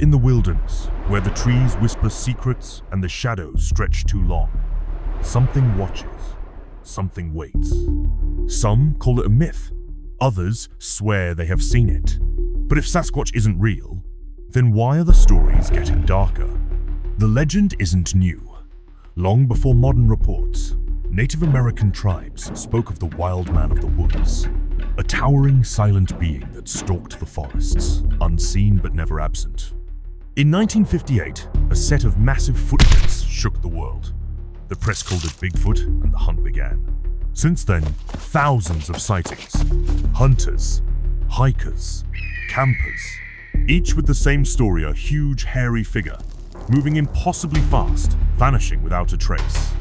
in the wilderness, where the trees whisper secrets and the shadows stretch too long, something watches, something waits. Some call it a myth, others swear they have seen it. But if Sasquatch isn't real, then why are the stories getting darker? The legend isn't new. Long before modern reports, Native American tribes spoke of the wild man of the woods, a towering, silent being that stalked the forests, unseen but never absent. In 1958, a set of massive footprints shook the world. The press called it Bigfoot, and the hunt began. Since then, thousands of sightings. Hunters, hikers, campers, each with the same story: a huge, hairy figure, moving impossibly fast, vanishing without a trace.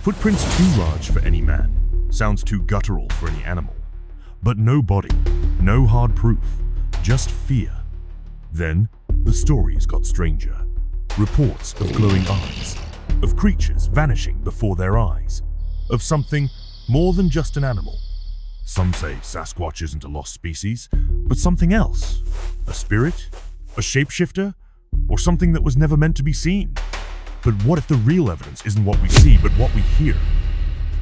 Footprints too large for any man, sounds too guttural for any animal. But no body, no hard proof, just fear. Then, the stories got stranger. Reports of glowing eyes, of creatures vanishing before their eyes, of something more than just an animal. Some say Sasquatch isn't a lost species, but something else. A spirit? A shapeshifter? Or something that was never meant to be seen? But what if the real evidence isn't what we see, but what we hear?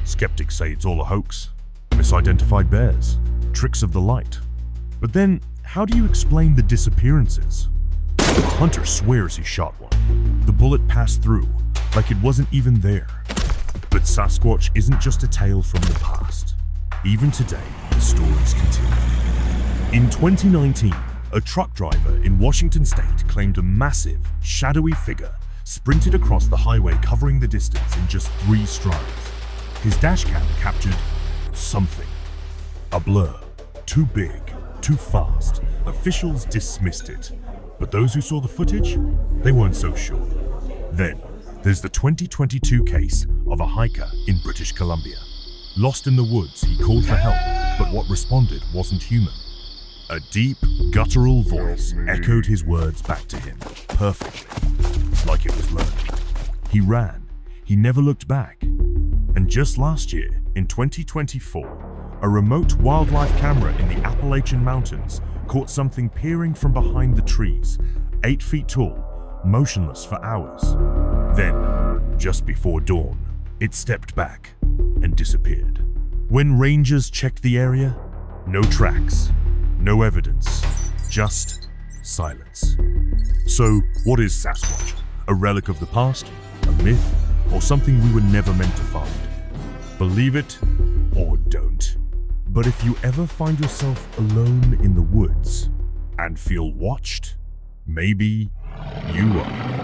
Skeptics say it's all a hoax, misidentified bears, tricks of the light. But then, how do you explain the disappearances? The hunter swears he shot one. The bullet passed through, like it wasn't even there. But Sasquatch isn't just a tale from the past. Even today, the stories continue. In 2019, a truck driver in Washington state claimed a massive, shadowy figure sprinted across the highway, covering the distance in just 3 strides. His dashcam captured something. A blur. Too big, too fast. Officials dismissed it. But those who saw the footage, they weren't so sure. Then, there's the 2022 case of a hiker in British Columbia. Lost in the woods, he called for help, but what responded wasn't human. A deep, guttural voice echoed his words back to him, perfectly, like it was learned. He ran. He never looked back. And just last year, in 2024, a remote wildlife camera in the Appalachian Mountains caught something peering from behind the trees, 8 feet tall, motionless for hours. Then, just before dawn, it stepped back and disappeared. When rangers checked the area, no tracks, no evidence, just silence. So, what is Sasquatch? A relic of the past? A myth? Or something we were never meant to find? Believe it or don't. But if you ever find yourself alone in the woods and feel watched, maybe you are.